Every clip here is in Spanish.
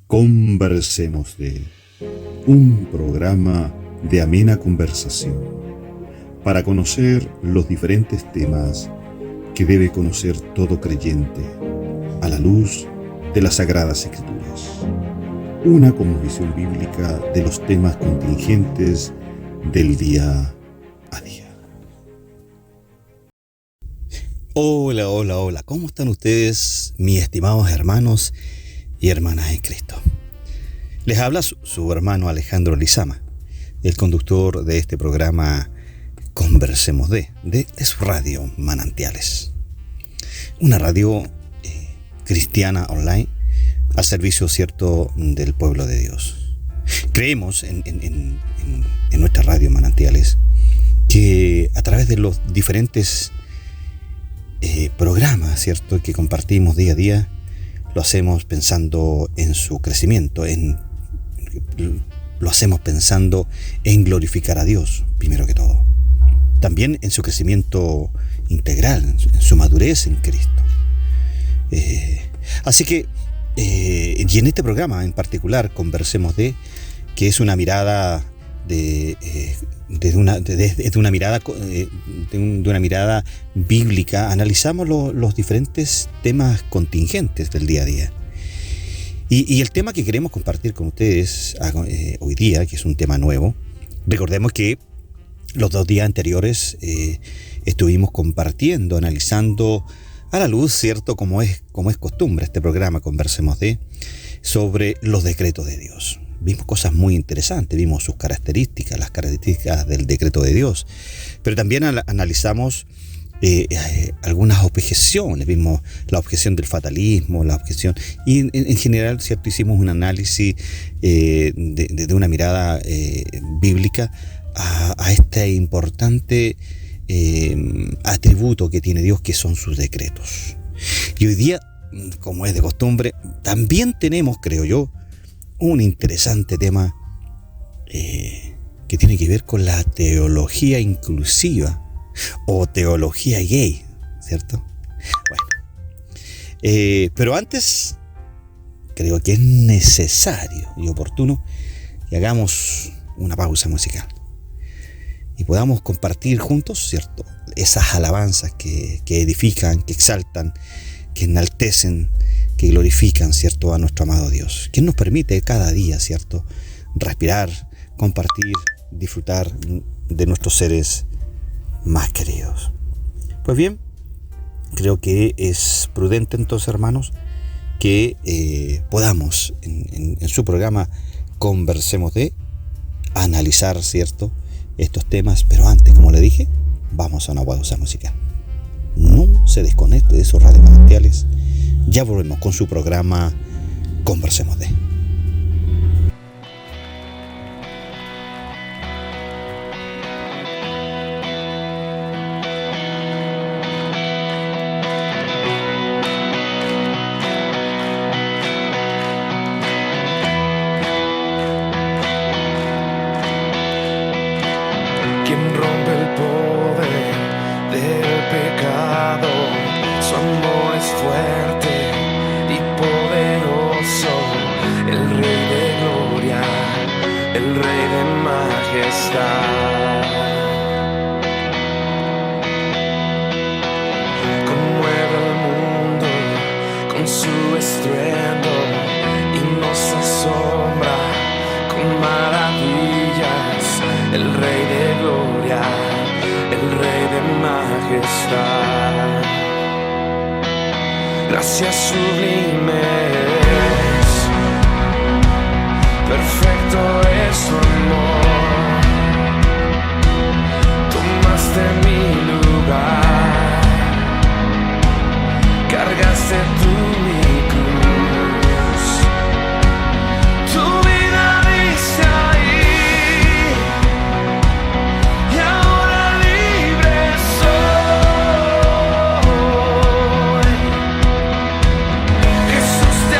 Conversemos de un programa de amena conversación para conocer los diferentes temas que debe conocer todo creyente a la luz de las Sagradas Escrituras. Una cosmovisión bíblica de los temas contingentes del día a día. Hola, ¿cómo están ustedes, mis estimados hermanos y hermanas en Cristo? Les habla su hermano Alejandro Lizama, el conductor de este programa Conversemos de su radio Manantiales. Una radio cristiana online al servicio, cierto, del pueblo de Dios. Creemos en nuestra radio Manantiales que a través de los diferentes programas, cierto, que compartimos día a día, lo hacemos pensando en su crecimiento, lo hacemos pensando en glorificar a Dios, primero que todo. También en su crecimiento integral, en su madurez en Cristo. Así que, y en este programa en particular, Conversemos de, que es una mirada de una mirada bíblica, analizamos los diferentes temas contingentes del día a día. Y el tema que queremos compartir con ustedes hoy día, que es un tema nuevo, recordemos que los 2 días anteriores estuvimos compartiendo, analizando a la luz, cierto, como es costumbre este programa, Conversemos de, sobre los decretos de Dios. Vimos cosas muy interesantes, vimos sus características, las características del decreto de Dios, pero también analizamos algunas objeciones, vimos la objeción del fatalismo, la objeción, y en general, cierto, hicimos un análisis de una mirada bíblica a este importante atributo que tiene Dios, que son sus decretos. Y hoy día, como es de costumbre, también tenemos, creo yo, un interesante tema que tiene que ver con la teología inclusiva o teología gay, ¿cierto? Bueno, pero antes creo que es necesario y oportuno que hagamos una pausa musical y podamos compartir juntos, ¿cierto?, esas alabanzas que edifican, que exaltan, que enaltecen, que glorifican, ¿cierto?, a nuestro amado Dios, quien nos permite cada día, ¿cierto?, respirar, compartir, disfrutar de nuestros seres más queridos. Pues bien, creo que es prudente entonces, hermanos, que podamos en su programa Conversemos de analizar, ¿cierto?, estos temas, pero antes, como le dije, vamos a una pausa musical. No se desconecte de sus radios manantiales. Ya volvemos con su programa Conversemos de. Gracias sublimes, perfecto es tu amor, tomaste mi lugar, cargaste tú mi cruz, tu vida dice ahí, y ahora libre soy. Jesús te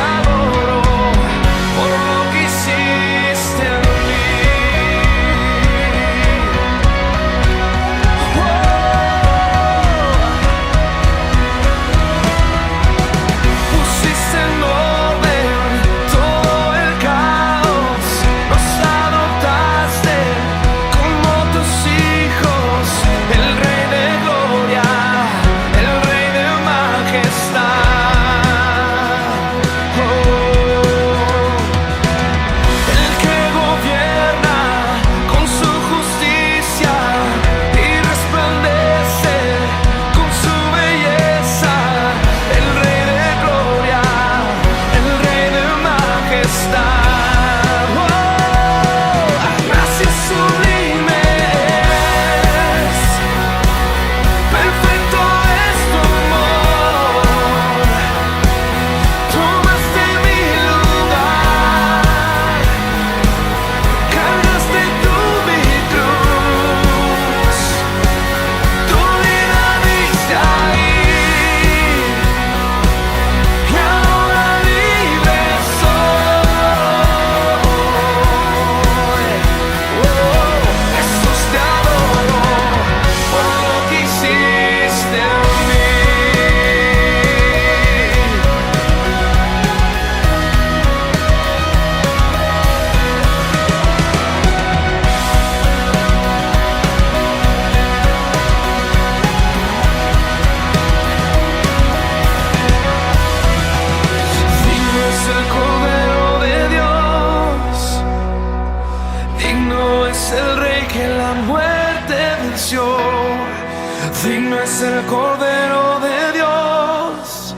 Digno es el Cordero de Dios,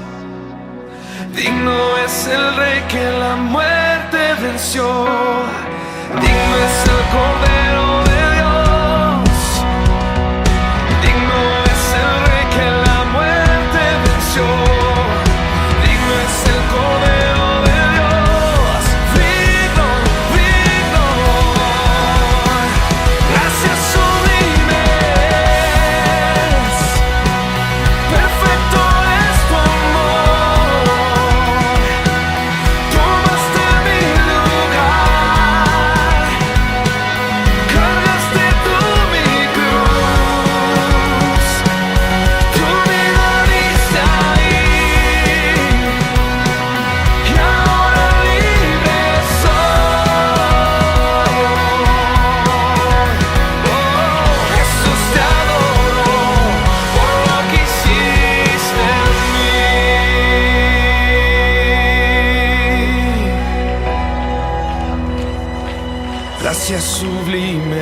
digno es el Rey que la muerte venció. Digno es el Cordero de Dios, digno es el Rey que la muerte venció. Digno es el Cordero de Dios, digno, digno. Gracias sublimes, perfecto es tu amor. Tomaste mi lugar, cargaste tú mi cruz. Tu vida diste ahí, y ahora libre soy. Jesús, te adoro por lo que hiciste en mí. Gracias sublimes,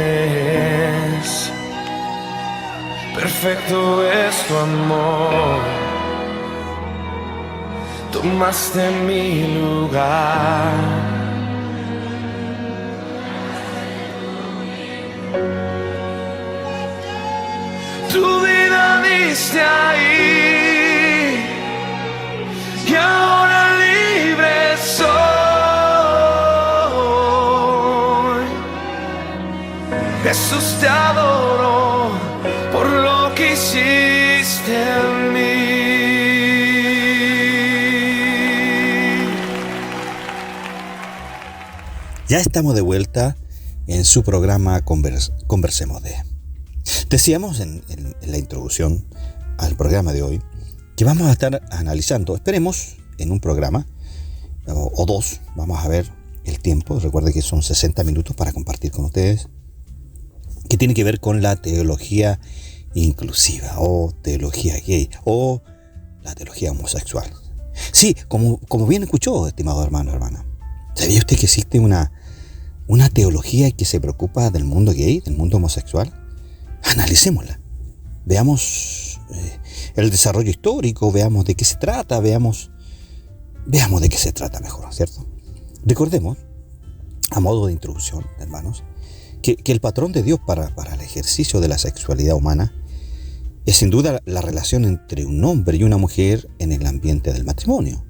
perfecto es tu amor. Tomaste mi lugar. Tu vida diste ahí, y ahora libre soy. Jesús, te adoro por lo que hiciste en mí. Ya estamos de vuelta en su programa Conversemos de. Decíamos en la introducción al programa de hoy que vamos a estar analizando, esperemos, en un programa o dos, vamos a ver el tiempo, recuerde que son 60 minutos para compartir con ustedes, que tiene que ver con la teología inclusiva o teología gay o la teología homosexual. Sí, como bien escuchó, estimado hermano, hermana, ¿sabía usted que existe una teología que se preocupa del mundo gay, del mundo homosexual? Analicémosla, veamos el desarrollo histórico, veamos de qué se trata, veamos de qué se trata mejor, ¿cierto? Recordemos, a modo de introducción, hermanos, que el patrón de Dios para el ejercicio de la sexualidad humana es sin duda la relación entre un hombre y una mujer en el ambiente del matrimonio.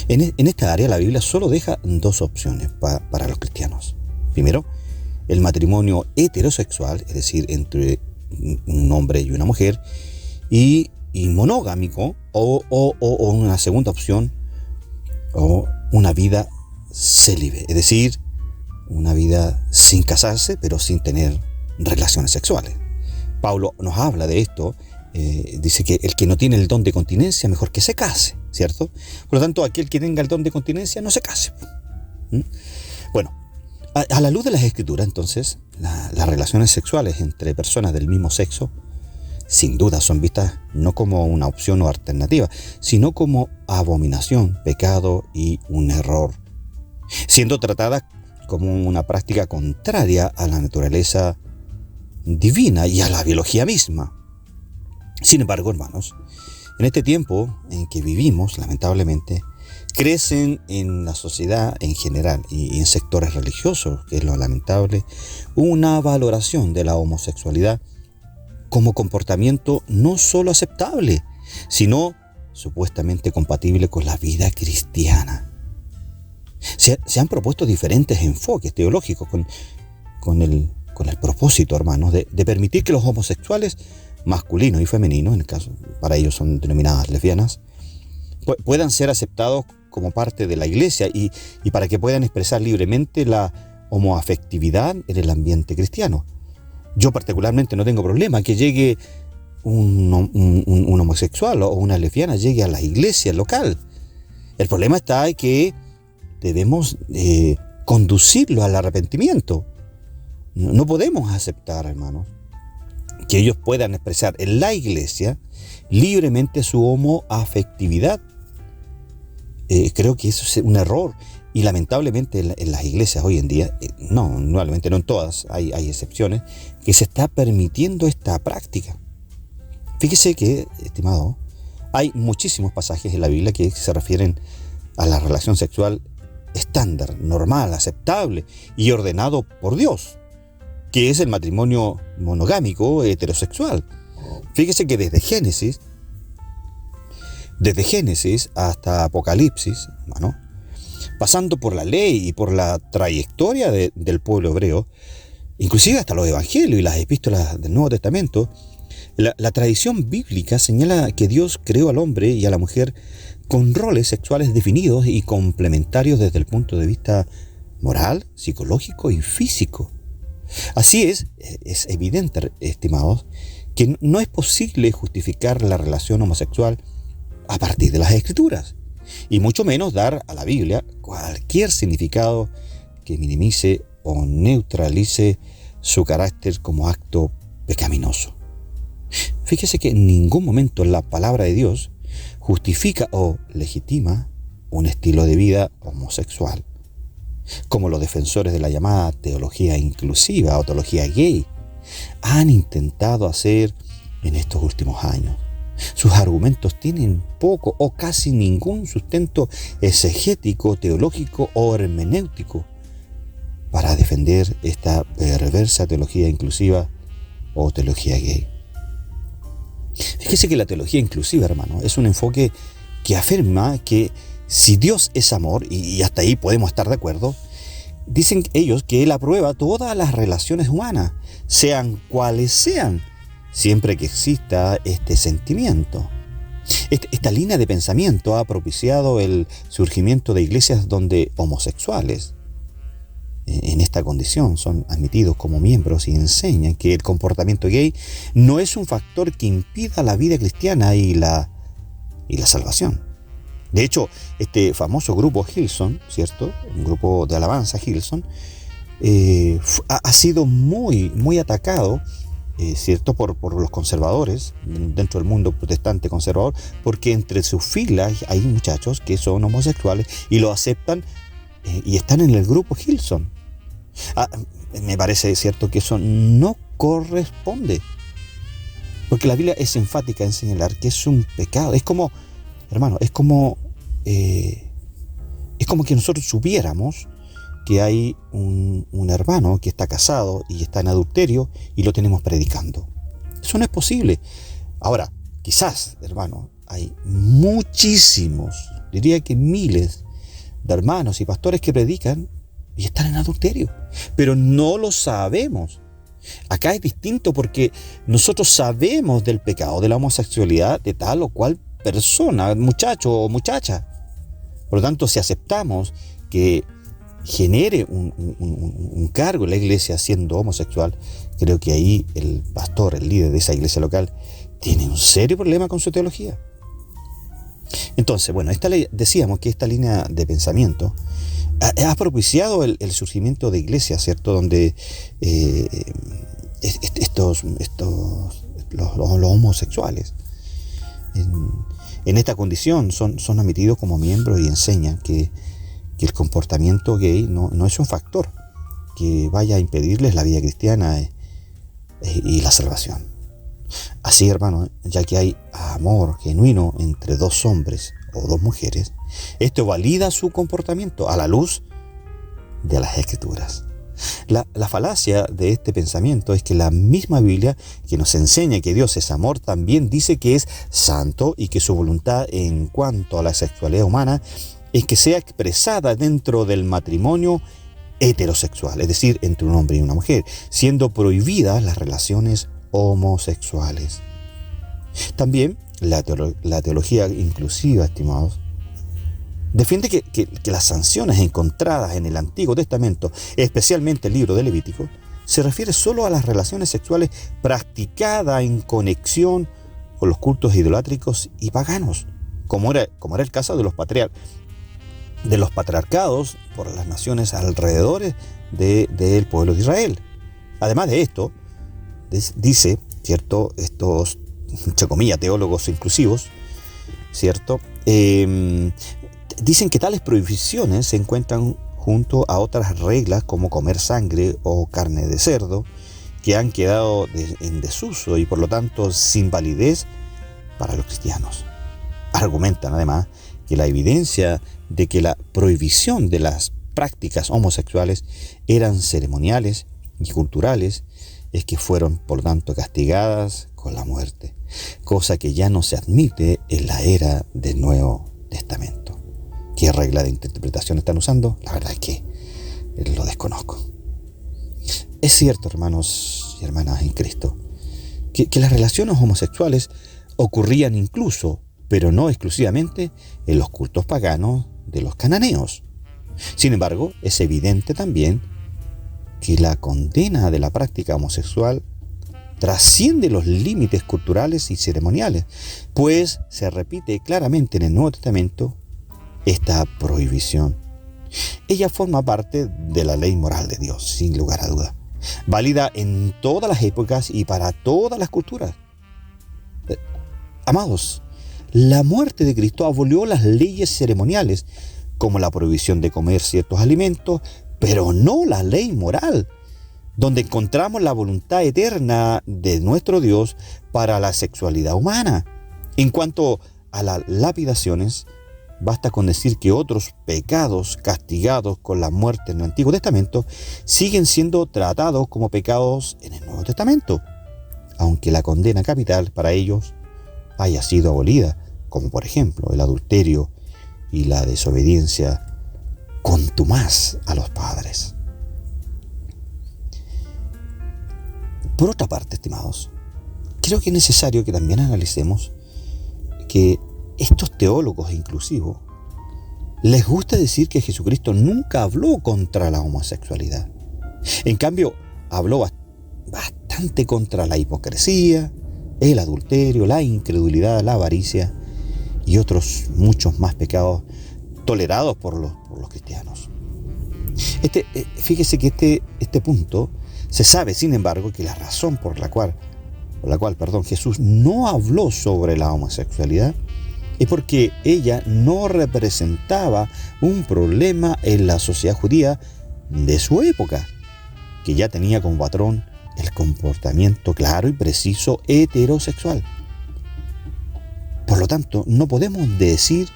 En esta área la Biblia solo deja dos opciones para los cristianos. Primero, el matrimonio heterosexual, es decir, entre un hombre y una mujer, y monogámico, o una segunda opción, o una vida célibe, es decir, una vida sin casarse, pero sin tener relaciones sexuales. Pablo nos habla de esto, dice que el que no tiene el don de continencia, mejor que se case, ¿cierto? Por lo tanto, aquel que tenga el don de continencia, no se case. Bueno, a la luz de las Escrituras, entonces, las relaciones sexuales entre personas del mismo sexo, sin duda son vistas no como una opción o alternativa, sino como abominación, pecado y un error, siendo tratadas como una práctica contraria a la naturaleza divina y a la biología misma. Sin embargo, hermanos, en este tiempo en que vivimos, lamentablemente, crecen en la sociedad en general y en sectores religiosos, que es lo lamentable, una valoración de la homosexualidad como comportamiento no solo aceptable, sino supuestamente compatible con la vida cristiana. Se han propuesto diferentes enfoques teológicos con el propósito, hermanos, de permitir que los homosexuales masculinos y femeninos, en el caso, para ellos son denominadas lesbianas, puedan ser aceptados como parte de la iglesia y para que puedan expresar libremente la homoafectividad en el ambiente cristiano. Yo particularmente no tengo problema que llegue un homosexual o una lesbiana, llegue a la iglesia local. El problema está en que debemos conducirlo al arrepentimiento. No podemos aceptar, hermanos, que ellos puedan expresar en la iglesia libremente su homoafectividad. Creo que eso es un error y lamentablemente en las iglesias hoy en día, probablemente no en todas, hay excepciones, que se está permitiendo esta práctica. Fíjese que, estimado, hay muchísimos pasajes en la Biblia que se refieren a la relación sexual estándar, normal, aceptable y ordenado por Dios, que es el matrimonio monogámico heterosexual. Fíjese que desde Génesis hasta Apocalipsis, hermano, pasando por la ley y por la trayectoria del pueblo hebreo, inclusive hasta los evangelios y las epístolas del Nuevo Testamento, la tradición bíblica señala que Dios creó al hombre y a la mujer con roles sexuales definidos y complementarios desde el punto de vista moral, psicológico y físico. Así es evidente, estimados, que no es posible justificar la relación homosexual a partir de las Escrituras, y mucho menos dar a la Biblia cualquier significado que minimice o neutralice su carácter como acto pecaminoso. Fíjese que en ningún momento la palabra de Dios justifica o legitima un estilo de vida homosexual, como los defensores de la llamada teología inclusiva o teología gay han intentado hacer en estos últimos años. Sus argumentos tienen poco o casi ningún sustento exegético, teológico o hermenéutico para defender esta perversa teología inclusiva o teología gay. Fíjese que la teología inclusiva, hermano, es un enfoque que afirma que si Dios es amor, y hasta ahí podemos estar de acuerdo, dicen ellos que Él aprueba todas las relaciones humanas, sean cuales sean, siempre que exista este sentimiento. Esta línea de pensamiento ha propiciado el surgimiento de iglesias donde homosexuales en esta condición son admitidos como miembros y enseñan que el comportamiento gay no es un factor que impida la vida cristiana y la salvación. De hecho, este famoso grupo Hillsong, ¿cierto? Un grupo de alabanza Hillsong, ha sido muy atacado, ¿cierto? Por los conservadores dentro del mundo protestante conservador, porque entre sus filas hay muchachos que son homosexuales y lo aceptan y están en el grupo Hillsong. Me parece cierto que eso no corresponde, porque la Biblia es enfática en señalar que es un pecado. Es como, hermano, es como que nosotros supiéramos que hay un hermano que está casado y está en adulterio y lo tenemos predicando. Eso no es posible. Ahora, quizás, hermano, hay muchísimos, diría que miles de hermanos y pastores que predican y están en adulterio, pero no lo sabemos. Acá es distinto porque nosotros sabemos del pecado de la homosexualidad de tal o cual persona, muchacho o muchacha. Por lo tanto, si aceptamos que genere un cargo en la iglesia siendo homosexual, creo que ahí el pastor, el líder de esa iglesia local, tiene un serio problema con su teología. Entonces, bueno, decíamos que esta línea de pensamiento ha propiciado el surgimiento de iglesias, ¿cierto? Donde los homosexuales en esta condición son admitidos como miembros y enseñan que el comportamiento gay no es un factor que vaya a impedirles la vida cristiana y la salvación. Así, hermano, ya que hay amor genuino entre dos hombres o dos mujeres, esto valida su comportamiento a la luz de las Escrituras. La falacia de este pensamiento es que la misma Biblia, que nos enseña que Dios es amor, también dice que es santo y que su voluntad en cuanto a la sexualidad humana es que sea expresada dentro del matrimonio heterosexual, es decir, entre un hombre y una mujer, siendo prohibidas las relaciones homosexuales. También la teología inclusiva, estimados, defiende que las sanciones encontradas en el Antiguo Testamento, especialmente el libro de Levítico, se refiere solo a las relaciones sexuales practicadas en conexión con los cultos idolátricos y paganos, como era el caso de los patriarcados por las naciones alrededor del pueblo de Israel. Además de esto, dice, ¿cierto?, estos, entre comillas, teólogos inclusivos, ¿cierto?, dicen que tales prohibiciones se encuentran junto a otras reglas como comer sangre o carne de cerdo que han quedado en desuso y por lo tanto sin validez para los cristianos. Argumentan además que la evidencia de que la prohibición de las prácticas homosexuales eran ceremoniales y culturales es que fueron por lo tanto castigadas con la muerte, cosa que ya no se admite en la era del Nuevo Testamento. ¿Qué regla de interpretación están usando? La verdad es que lo desconozco. Es cierto, hermanos y hermanas en Cristo, que las relaciones homosexuales ocurrían incluso, pero no exclusivamente, en los cultos paganos de los cananeos. Sin embargo, es evidente también que la condena de la práctica homosexual trasciende los límites culturales y ceremoniales, pues se repite claramente en el Nuevo Testamento esta prohibición. Ella forma parte de la ley moral de Dios, sin lugar a duda, válida en todas las épocas y para todas las culturas. Amados, la muerte de Cristo abolió las leyes ceremoniales, como la prohibición de comer ciertos alimentos, pero no la ley moral, donde encontramos la voluntad eterna de nuestro Dios para la sexualidad humana. En cuanto a las lapidaciones, basta con decir que otros pecados castigados con la muerte en el Antiguo Testamento siguen siendo tratados como pecados en el Nuevo Testamento, aunque la condena capital para ellos haya sido abolida, como por ejemplo el adulterio y la desobediencia contumaz a los padres. Por otra parte, estimados, creo que es necesario que también analicemos que estos teólogos inclusivos les gusta decir que Jesucristo nunca habló contra la homosexualidad. En cambio, habló bastante contra la hipocresía, el adulterio, la incredulidad, la avaricia y otros muchos más pecados tolerados por los cristianos. Fíjese que este punto se sabe, sin embargo, que la razón por la cual Jesús no habló sobre la homosexualidad es porque ella no representaba un problema en la sociedad judía de su época, que ya tenía como patrón el comportamiento claro y preciso heterosexual. Por lo tanto, no podemos decir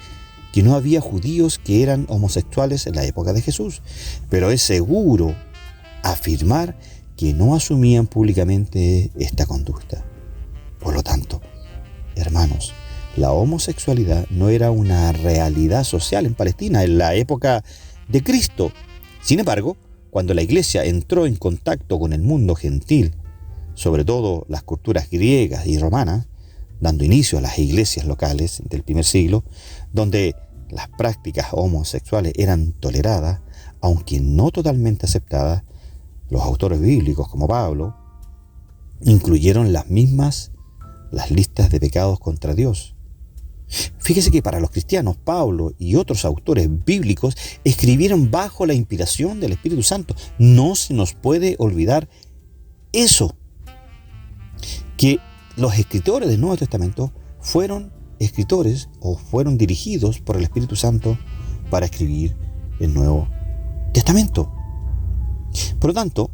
que no había judíos que eran homosexuales en la época de Jesús, pero es seguro afirmar que no asumían públicamente esta conducta. Por lo tanto, hermanos, la homosexualidad no era una realidad social en Palestina en la época de Cristo. Sin embargo, cuando la iglesia entró en contacto con el mundo gentil, sobre todo las culturas griegas y romanas, dando inicio a las iglesias locales del primer siglo, donde las prácticas homosexuales eran toleradas, aunque no totalmente aceptadas, los autores bíblicos como Pablo incluyeron las listas de pecados contra Dios. Fíjese que para los cristianos, Pablo y otros autores bíblicos escribieron bajo la inspiración del Espíritu Santo. No se nos puede olvidar eso, que los escritores del Nuevo Testamento fueron escritores o fueron dirigidos por el Espíritu Santo para escribir el Nuevo Testamento. Por lo tanto,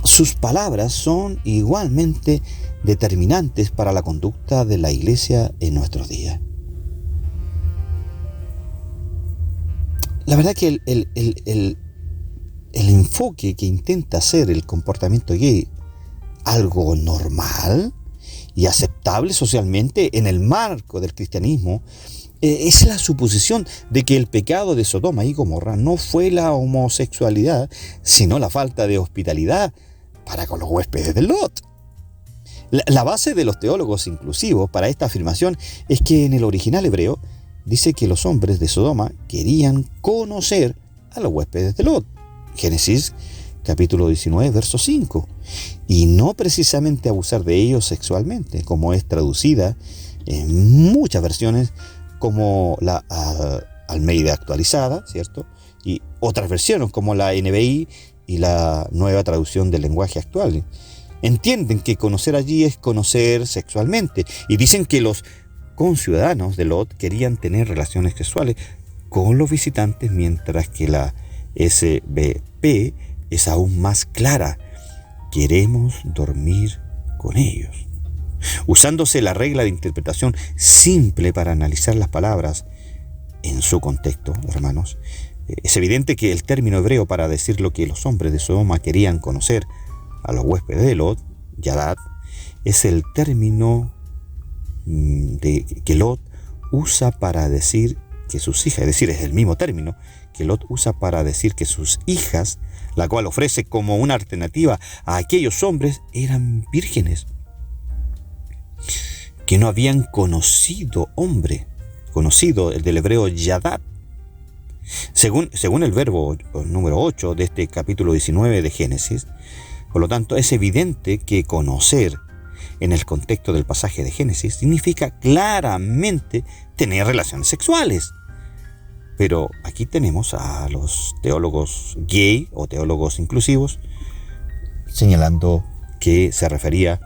sus palabras son igualmente determinantes para la conducta de la iglesia en nuestros días. La verdad que el enfoque que intenta hacer el comportamiento gay algo normal y aceptable socialmente en el marco del cristianismo es la suposición de que el pecado de Sodoma y Gomorra no fue la homosexualidad, sino la falta de hospitalidad para con los huéspedes de Lot. La base de los teólogos inclusivos para esta afirmación es que en el original hebreo dice que los hombres de Sodoma querían conocer a los huéspedes de Lot. Génesis capítulo 19, verso 5. Y no precisamente abusar de ellos sexualmente, como es traducida en muchas versiones como la Almeida actualizada, ¿cierto? Y otras versiones como la NBI y la nueva traducción del lenguaje actual. Entienden que conocer allí es conocer sexualmente y dicen que los conciudadanos de Lot querían tener relaciones sexuales con los visitantes, mientras que la SBP es aún más clara. Queremos dormir con ellos. Usándose la regla de interpretación simple para analizar las palabras en su contexto, hermanos, es evidente que el término hebreo para decir lo que los hombres de Sodoma querían conocer a los huéspedes de Lot, Yadad, es el término que Lot usa para decir que sus hijas, es decir, es el mismo término que Lot usa para decir que sus hijas, la cual ofrece como una alternativa a aquellos hombres, eran vírgenes, que no habían conocido el del hebreo Yadad. Según el verbo número 8 de este capítulo 19 de Génesis, por lo tanto, es evidente que conocer en el contexto del pasaje de Génesis significa claramente tener relaciones sexuales. Pero aquí tenemos a los teólogos gay o teólogos inclusivos señalando que se refería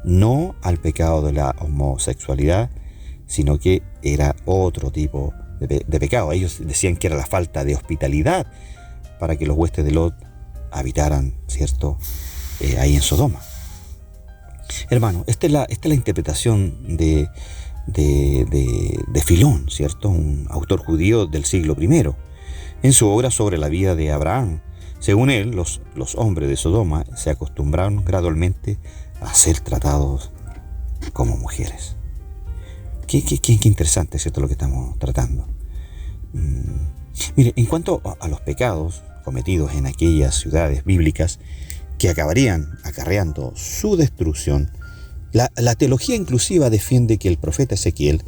no al pecado de la homosexualidad, sino que era otro tipo de pecado. Ellos decían que era la falta de hospitalidad para que los huestes de Lot habitaran, ¿cierto?, ahí en Sodoma. Hermano, esta es la interpretación de Filón, ¿cierto?, un autor judío del siglo I, en su obra sobre la vida de Abraham. Según él, los hombres de Sodoma se acostumbraron gradualmente a ser tratados como mujeres. Qué interesante, ¿cierto?, lo que estamos tratando. Mire, en cuanto a los pecados cometidos en aquellas ciudades bíblicas que acabarían acarreando su destrucción, la teología inclusiva defiende que el profeta Ezequiel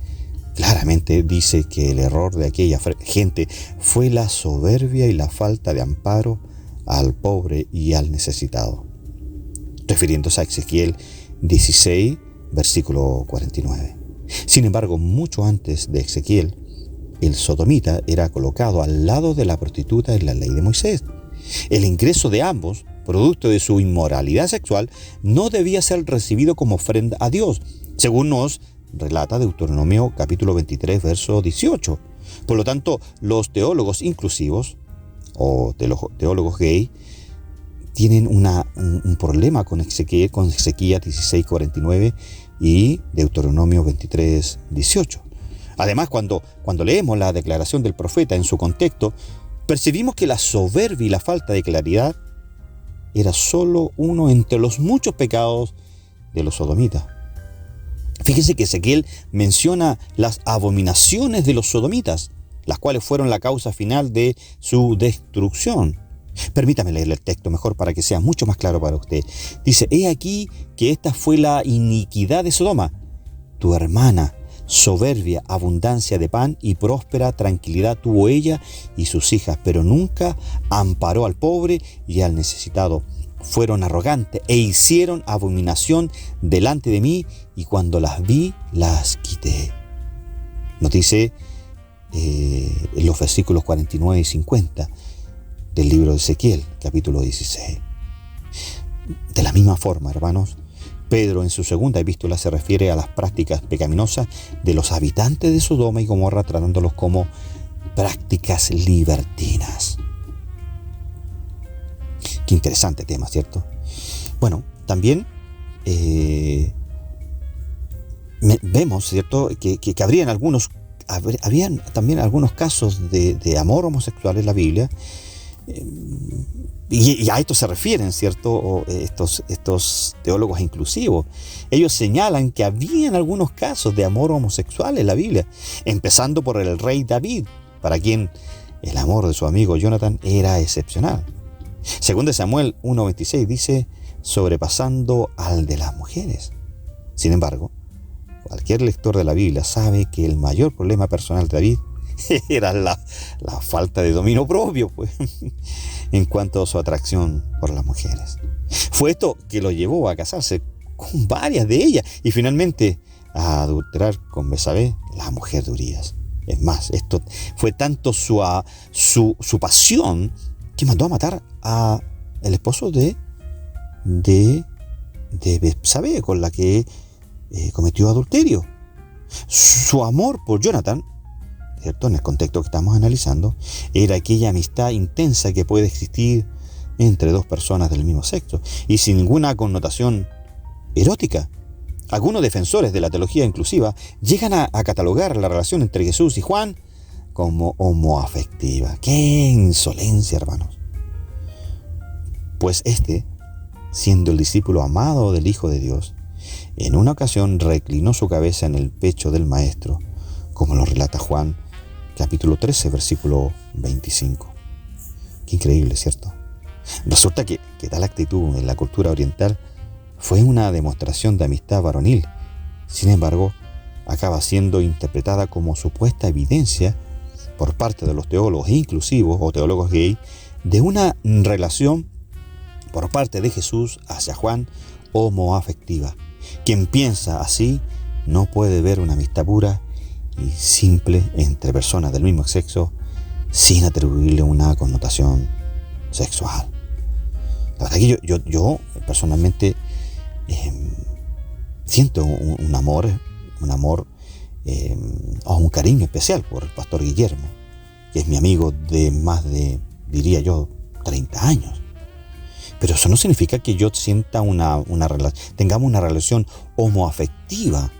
claramente dice que el error de aquella gente fue la soberbia y la falta de amparo al pobre y al necesitado, refiriéndose a Ezequiel 16, versículo 49. Sin embargo, mucho antes de Ezequiel, el sodomita era colocado al lado de la prostituta en la ley de Moisés. El ingreso de ambos, producto de su inmoralidad sexual, no debía ser recibido como ofrenda a Dios, según nos relata Deuteronomio capítulo 23, verso 18. Por lo tanto, los teólogos inclusivos o teólogos gay tienen un problema con Ezequiel 16, 49 y Deuteronomio 23, 18. Además, cuando leemos la declaración del profeta en su contexto, percibimos que la soberbia y la falta de claridad era solo uno entre los muchos pecados de los sodomitas. Fíjense que Ezequiel menciona las abominaciones de los sodomitas, las cuales fueron la causa final de su destrucción. Permítame leer el texto mejor para que sea mucho más claro para usted. Dice: he aquí que esta fue la iniquidad de Sodoma, tu hermana. Soberbia, abundancia de pan y próspera tranquilidad tuvo ella y sus hijas, pero nunca amparó al pobre y al necesitado. Fueron arrogantes e hicieron abominación delante de mí, y cuando las vi, las quité. Nos dice en los versículos 49 y 50 del libro de Ezequiel, capítulo 16. De la misma forma, hermanos, Pedro en su segunda epístola se refiere a las prácticas pecaminosas de los habitantes de Sodoma y Gomorra, tratándolos como prácticas libertinas. Qué interesante tema, ¿cierto? Bueno, también vemos, ¿cierto?, que habían también algunos casos de amor homosexual en la Biblia. Y a esto se refieren, ¿cierto?, estos teólogos inclusivos. Ellos señalan que habían algunos casos de amor homosexual en la Biblia, empezando por el rey David, para quien el amor de su amigo Jonathan era excepcional. Según de Samuel 1:26 dice: sobrepasando al de las mujeres. Sin embargo, cualquier lector de la Biblia sabe que el mayor problema personal de David era la falta de dominio propio, pues, en cuanto a su atracción por las mujeres. Fue esto que lo llevó a casarse con varias de ellas y finalmente a adulterar con Betsabé, la mujer de Urías. Es más, esto fue tanto su pasión que mandó a matar a el esposo de Betsabé, con la que cometió adulterio. Su amor por Jonathan, ¿cierto?, en el contexto que estamos analizando, era aquella amistad intensa que puede existir entre dos personas del mismo sexo y sin ninguna connotación erótica. Algunos defensores de la teología inclusiva llegan a catalogar la relación entre Jesús y Juan como homoafectiva. ¡Qué insolencia, hermanos! Pues siendo el discípulo amado del Hijo de Dios, en una ocasión reclinó su cabeza en el pecho del Maestro, como lo relata Juan, capítulo 13, versículo 25. Qué increíble, ¿cierto? Resulta que tal actitud en la cultura oriental fue una demostración de amistad varonil. Sin embargo, acaba siendo interpretada como supuesta evidencia por parte de los teólogos inclusivos o teólogos gay de una relación por parte de Jesús hacia Juan homoafectiva. Quien piensa así no puede ver una amistad pura y simple entre personas del mismo sexo sin atribuirle una connotación sexual. La verdad que yo personalmente siento un amor o un cariño especial por el pastor Guillermo, que es mi amigo de más de, diría yo, 30 años. Pero eso no significa que yo sienta tengamos una relación homoafectiva.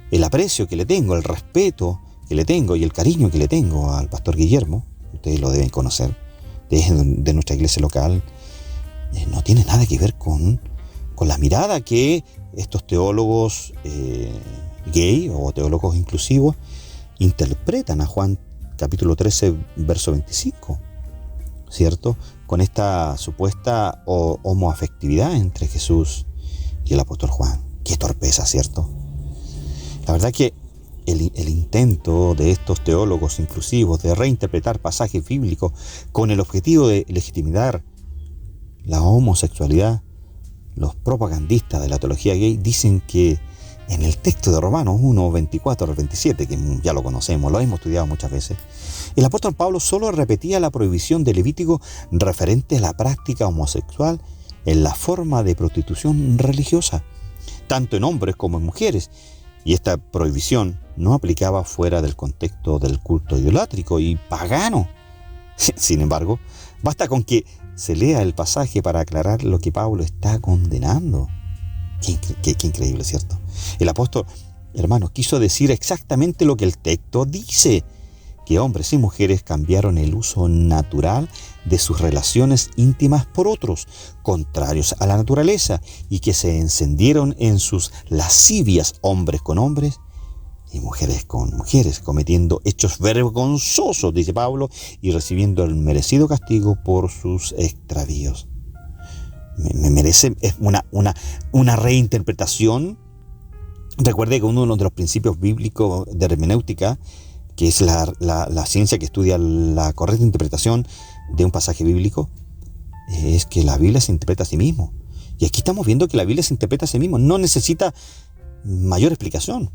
El aprecio que le tengo, el respeto que le tengo y el cariño que le tengo al pastor Guillermo, ustedes lo deben conocer, de nuestra iglesia local, no tiene nada que ver con la mirada que estos teólogos gay o teólogos inclusivos interpretan a Juan capítulo 13, verso 25, ¿cierto? Con esta supuesta homoafectividad entre Jesús y el apóstol Juan. Qué torpeza, ¿cierto? La verdad que el intento de estos teólogos inclusivos de reinterpretar pasajes bíblicos con el objetivo de legitimar la homosexualidad, los propagandistas de la teología gay dicen que en el texto de Romanos 1, 24 al 27, que ya lo conocemos, lo hemos estudiado muchas veces, el apóstol Pablo solo repetía la prohibición de Levítico referente a la práctica homosexual en la forma de prostitución religiosa, tanto en hombres como en mujeres, y esta prohibición no aplicaba fuera del contexto del culto idolátrico y pagano. Sin embargo, basta con que se lea el pasaje para aclarar lo que Pablo está condenando. Qué increíble, ¿cierto? El apóstol, hermanos, quiso decir exactamente lo que el texto dice, que hombres y mujeres cambiaron el uso natural de sus relaciones íntimas por otros, contrarios a la naturaleza, y que se encendieron en sus lascivias, hombres con hombres y mujeres con mujeres, cometiendo hechos vergonzosos, dice Pablo, y recibiendo el merecido castigo por sus extravíos. Me merece una reinterpretación. Recuerde que uno de los principios bíblicos de hermenéutica, que es la ciencia que estudia la correcta interpretación de un pasaje bíblico, es que la Biblia se interpreta a sí mismo. Y aquí estamos viendo que la Biblia se interpreta a sí mismo, no necesita mayor explicación.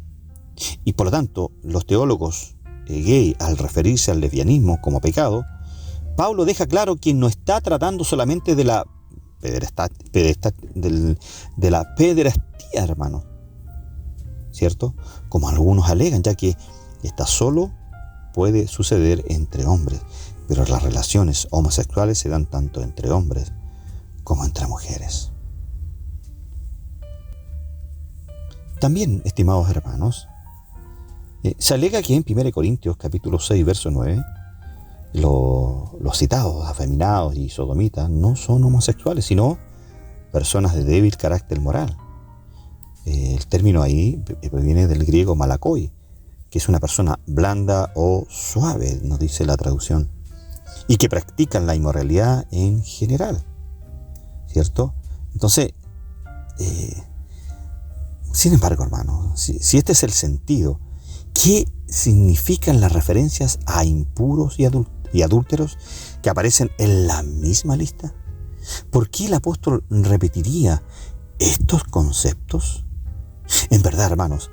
Y por lo tanto, los teólogos gay, al referirse al lesbianismo como pecado, Pablo deja claro que no está tratando solamente de la pederastía, hermano, ¿cierto? Como algunos alegan, ya que esta solo puede suceder entre hombres, pero las relaciones homosexuales se dan tanto entre hombres como entre mujeres. También, estimados hermanos, se alega que en 1 Corintios capítulo 6, verso 9, los citados afeminados y sodomitas no son homosexuales, sino personas de débil carácter moral. El término ahí proviene del griego malakoi, que es una persona blanda o suave, nos dice la traducción, y que practican la inmoralidad en general, ¿cierto? Entonces, sin embargo, hermanos, si este es el sentido, ¿qué significan las referencias a impuros y adúlteros que aparecen en la misma lista? ¿Por qué el apóstol repetiría estos conceptos? En verdad, hermanos,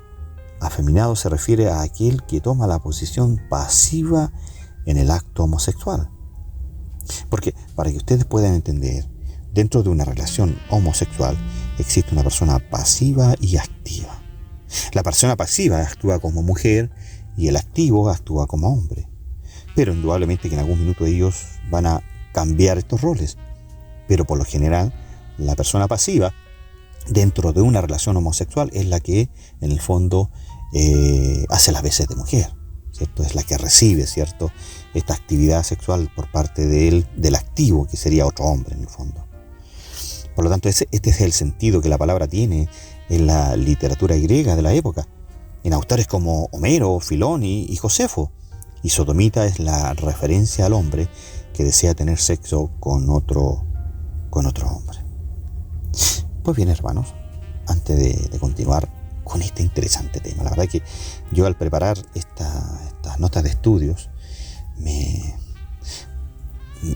afeminado se refiere a aquel que toma la posición pasiva en el acto homosexual. Porque, para que ustedes puedan entender, dentro de una relación homosexual existe una persona pasiva y activa. La persona pasiva actúa como mujer y el activo actúa como hombre. Pero indudablemente que en algún minuto ellos van a cambiar estos roles. Pero por lo general, la persona pasiva dentro de una relación homosexual es la que, en el fondo, hace las veces de mujer, ¿cierto? Es la que recibe, ¿cierto?, esta actividad sexual por parte del activo, que sería otro hombre, en el fondo. Por lo tanto, este es el sentido que la palabra tiene en la literatura griega de la época, en autores como Homero, Filón y Josefo. Y sodomita es la referencia al hombre que desea tener sexo con otro hombre. Pues bien, hermanos, antes de continuar con este interesante tema, la verdad que yo al preparar estas notas de estudios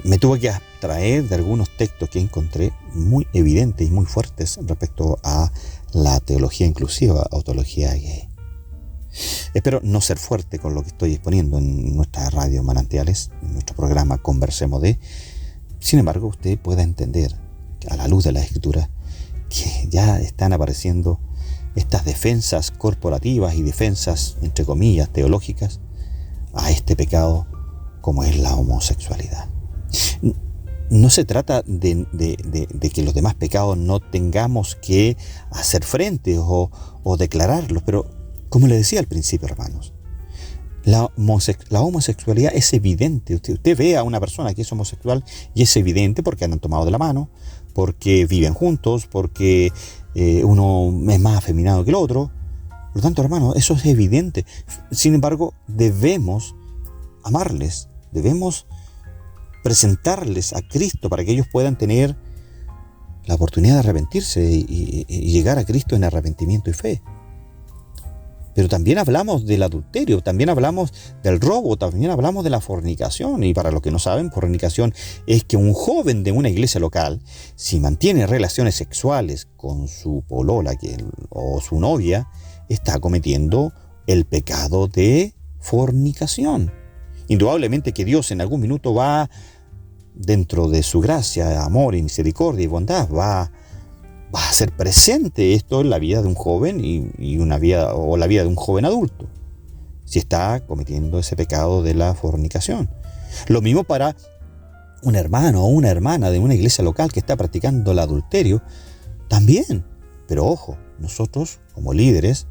me tuve que abstraer de algunos textos que encontré muy evidentes y muy fuertes respecto a la teología inclusiva o teología gay. Espero no ser fuerte con lo que estoy exponiendo en nuestra radio Manantiales, en nuestro programa Conversemos de. Sin embargo, usted pueda entender, a la luz de la Escritura, que ya están apareciendo estas defensas corporativas y defensas, entre comillas, teológicas, a este pecado como es la homosexualidad. No se trata de que los demás pecados no tengamos que hacer frente o declararlos, pero como les decía al principio, hermanos, la homosexualidad es evidente. Usted ve a una persona que es homosexual y es evidente porque andan tomados de la mano, porque viven juntos, porque uno es más afeminado que el otro. Por lo tanto, hermanos, eso es evidente. Sin embargo, debemos amarles, debemos presentarles a Cristo para que ellos puedan tener la oportunidad de arrepentirse y llegar a Cristo en arrepentimiento y fe. Pero también hablamos del adulterio, también hablamos del robo, también hablamos de la fornicación. Y para los que no saben, fornicación es que un joven de una iglesia local, si mantiene relaciones sexuales con su polola o su novia, está cometiendo el pecado de fornicación. Indudablemente que Dios en algún minuto va, dentro de su gracia, amor y misericordia y bondad, va a hacer presente esto en la vida de un joven y la vida de un joven adulto, si está cometiendo ese pecado de la fornicación. Lo mismo para un hermano o una hermana de una iglesia local que está practicando el adulterio, también. Pero ojo, nosotros como líderes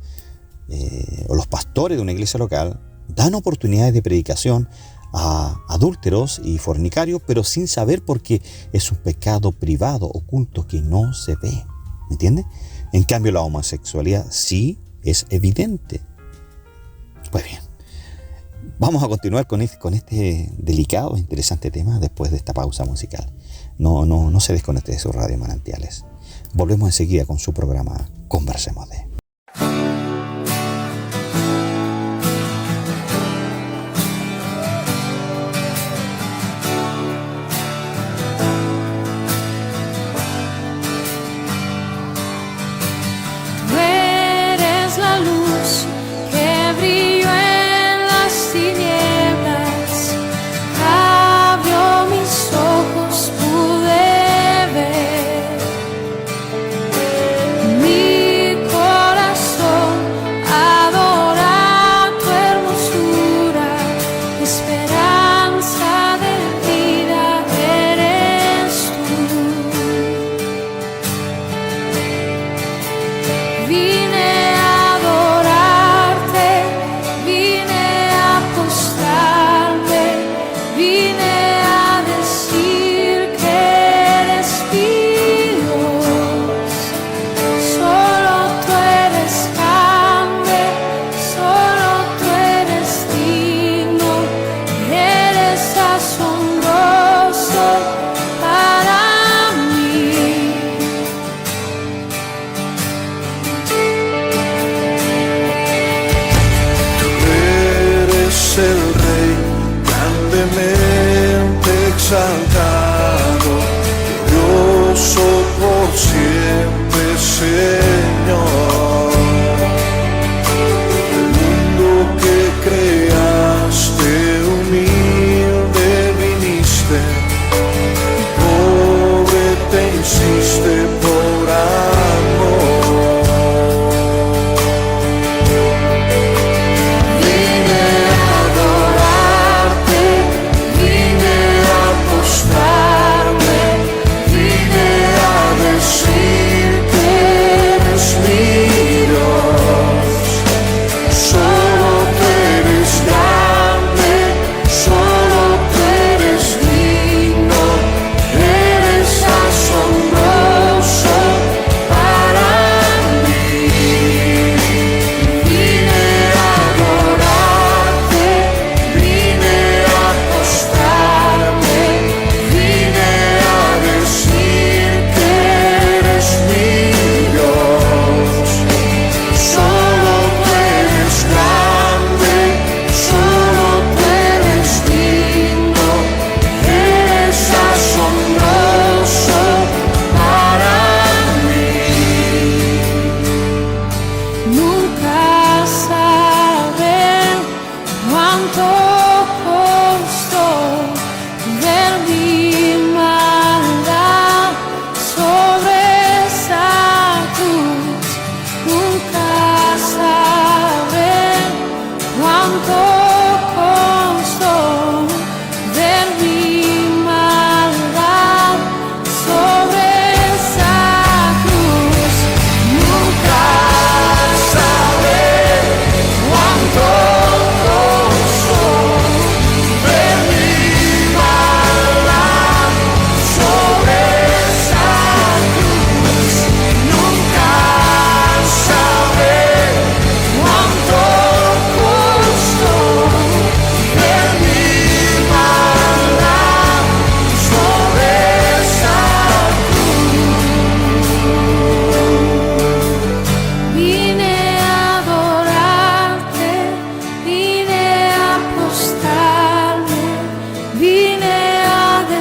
o los pastores de una iglesia local dan oportunidades de predicación a adúlteros y fornicarios, pero sin saber, porque es un pecado privado, oculto, que no se ve. ¿Me entiende? En cambio, la homosexualidad sí es evidente. Pues bien, vamos a continuar con este delicado e interesante tema después de esta pausa musical. No se desconecte de su radio Manantiales. Volvemos enseguida con su programa Conversemos de. exaltado, glorioso por siempre, Señor. El mundo que creaste, humilde viniste, pobre te hiciste por amor. Vine a adorarte, vine a postrar.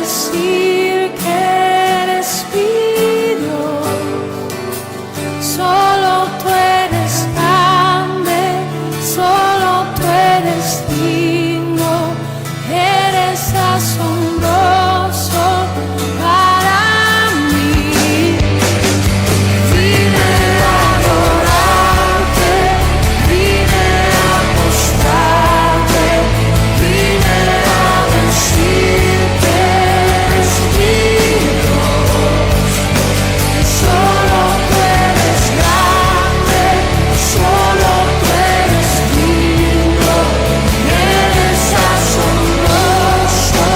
decir que eres mi Dios. Solo tú eres grande, solo tú eres digno, eres asombroso para mí. Vine a adorarte, vine a mostrarte, vine a decir que eres mi Dios. Que solo tú eres grande, solo tú eres digno, eres asombroso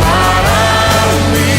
para mí.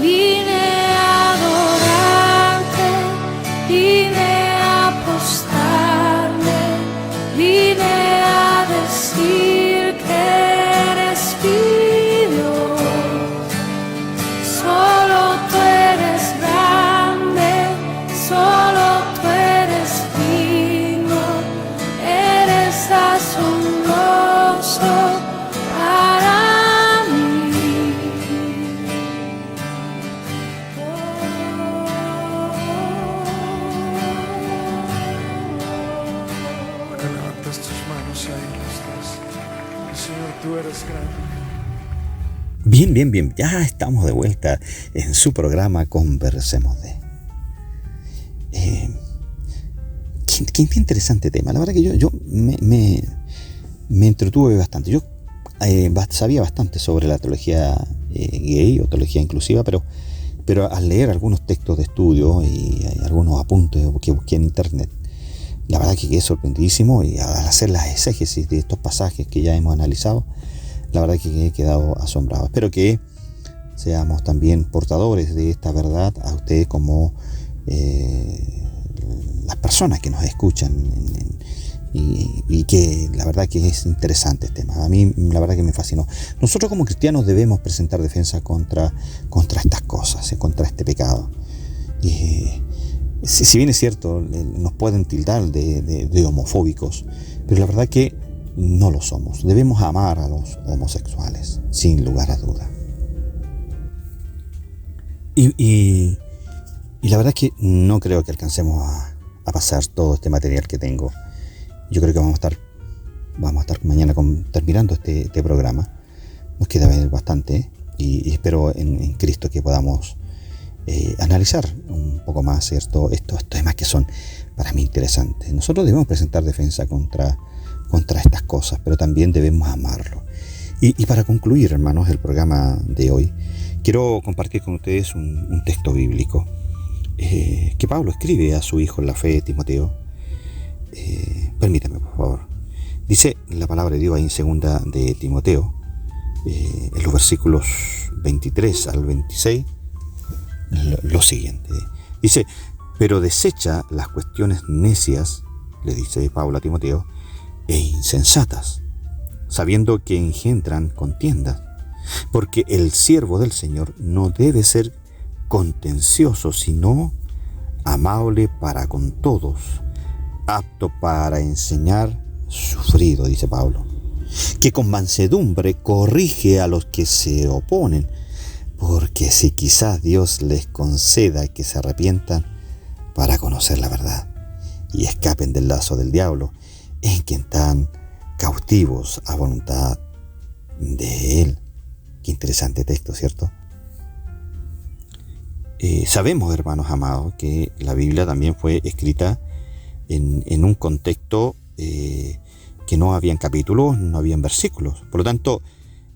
Vine a adorarte, vine a postrarme, vine a decir que eres mi Dios. Solo tú eres grande, solo tú eres digno, eres asombroso para mí. Que levantas tus manos y ahí estás. Señor, tú eres grande. Bien, ya estamos de vuelta en su programa Conversemos de. Qué interesante tema. La verdad que yo me entretuve bastante. Yo sabía bastante sobre la teología gay o teología inclusiva, pero al leer algunos textos de estudio y algunos apuntes que busqué en internet, la verdad que quedé sorprendidísimo, y al hacer las exégesis de estos pasajes que ya hemos analizado, la verdad que he quedado asombrado. Espero que seamos también portadores de esta verdad a ustedes como las personas que nos escuchan, y que la verdad que es interesante este tema. A mí la verdad que me fascinó. Nosotros como cristianos debemos presentar defensa contra estas cosas, contra este pecado. Si bien es cierto, nos pueden tildar de homofóbicos, pero la verdad que no lo somos. Debemos amar a los homosexuales, sin lugar a duda. Y la verdad que no creo que alcancemos a pasar todo este material que tengo. Yo creo que vamos a estar mañana terminando este programa. Nos queda ver bastante, y espero en Cristo que podamos analizar un poco más, ¿cierto? Estos temas que son para mí interesantes. Nosotros debemos presentar defensa contra estas cosas, pero también debemos amarlo. Y para concluir, hermanos, el programa de hoy, quiero compartir con ustedes un texto bíblico que Pablo escribe a su hijo en la fe, Timoteo. Permítame, por favor. Dice la palabra de Dios ahí en segunda de Timoteo, en los versículos 23 al 26, lo siguiente. Dice: pero desecha las cuestiones necias, le dice Pablo a Timoteo, e insensatas, sabiendo que engendran contiendas, porque el siervo del Señor no debe ser contencioso, sino amable para con todos, apto para enseñar, sufrido, dice Pablo, que con mansedumbre corrige a los que se oponen, porque si quizás Dios les conceda que se arrepientan para conocer la verdad y escapen del lazo del diablo, en quien están cautivos a voluntad de Él. Qué interesante texto, ¿cierto? Sabemos, hermanos amados, que la Biblia también fue escrita en un contexto que no habían capítulos, no habían versículos. Por lo tanto,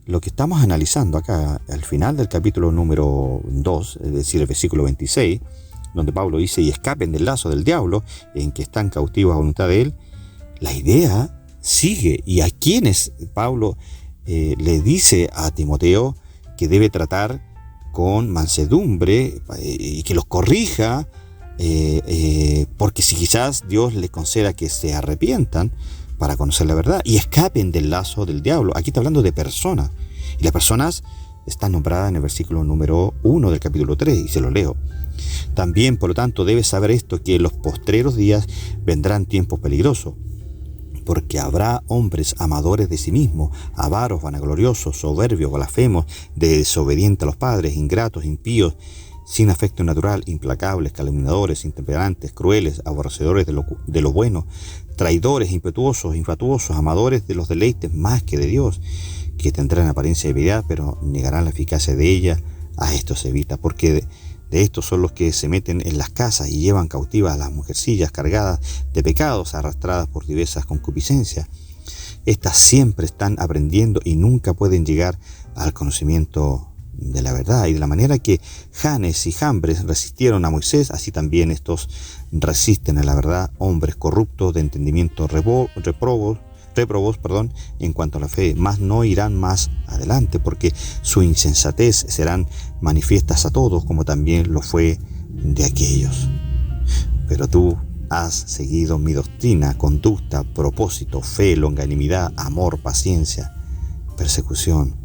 lo que estamos analizando acá al final del capítulo número 2, es decir, el versículo 26, donde Pablo dice, y escapen del lazo del diablo, en que están cautivos a voluntad de él, la idea sigue. Y a quienes Pablo le dice a Timoteo que debe tratar con mansedumbre y que los corrija, porque si quizás Dios les conceda que se arrepientan para conocer la verdad y escapen del lazo del diablo. Aquí está hablando de personas, y las personas están nombradas en el versículo número 1 del capítulo 3, y se lo leo. También, por lo tanto, debes saber esto, que en los postreros días vendrán tiempos peligrosos, porque habrá hombres amadores de sí mismos, avaros, vanagloriosos, soberbios, blasfemos, desobedientes a los padres, ingratos, impíos, sin afecto natural, implacables, calumniadores, intemperantes, crueles, aborrecedores de lo bueno, traidores, impetuosos, infatuosos, amadores de los deleites más que de Dios, que tendrán apariencia de piedad, pero negarán la eficacia de ella. A estos se evita, porque de estos son los que se meten en las casas y llevan cautivas a las mujercillas cargadas de pecados, arrastradas por diversas concupiscencias. Estas siempre están aprendiendo y nunca pueden llegar al conocimiento de la verdad. Y de la manera que Janes y Jambres resistieron a Moisés, así también estos resisten a la verdad, hombres corruptos de entendimiento reprobos, en cuanto a la fe, mas no irán más adelante, porque su insensatez serán manifiestas a todos, como también lo fue de aquellos. Pero tú has seguido mi doctrina, conducta, propósito, fe, longanimidad, amor, paciencia, persecución.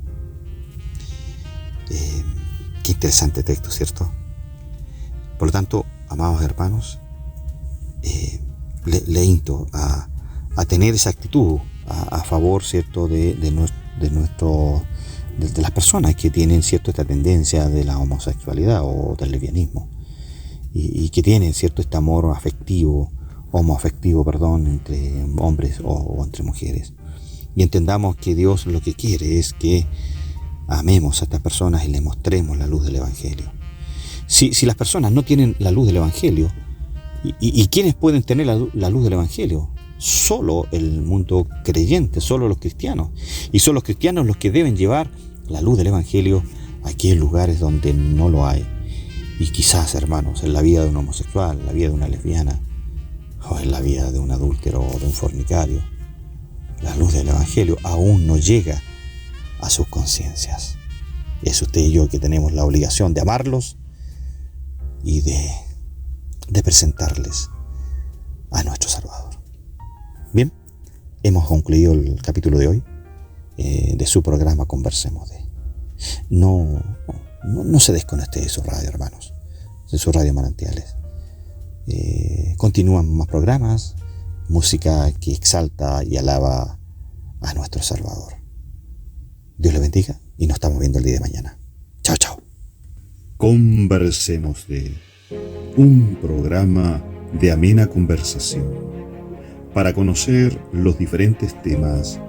Qué interesante texto, ¿cierto? Por lo tanto, amados hermanos, le insto a tener esa actitud a favor, ¿cierto?, de las personas que tienen, ¿cierto?, esta tendencia de la homosexualidad o del lesbianismo, y que tienen, ¿cierto?, este amor homoafectivo, entre hombres o entre mujeres. Y entendamos que Dios lo que quiere es que amemos a estas personas y les mostremos la luz del Evangelio. Si las personas no tienen la luz del Evangelio, ¿y quiénes pueden tener la luz del Evangelio? Solo el mundo creyente, solo los cristianos. Y son los cristianos los que deben llevar la luz del Evangelio a aquellos lugares donde no lo hay. Y quizás, hermanos, en la vida de un homosexual, en la vida de una lesbiana, o en la vida de un adúltero o de un fornicario, la luz del Evangelio aún no llega a sus conciencias. Es usted y yo que tenemos la obligación de amarlos y de presentarles a nuestro Salvador. Bien, hemos concluido el capítulo de hoy de su programa Conversemos de. No se desconecte de su radio, hermanos, de su radio Manantiales. Continúan más programas, música que exalta y alaba a nuestro Salvador. Dios le bendiga y nos estamos viendo el día de mañana. Chao, chao. Conversemos de un programa de amena conversación para conocer los diferentes temas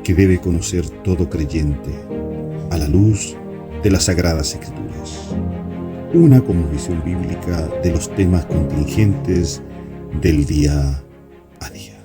que debe conocer todo creyente a la luz de las Sagradas Escrituras. Una cosmovisión bíblica de los temas contingentes del día a día.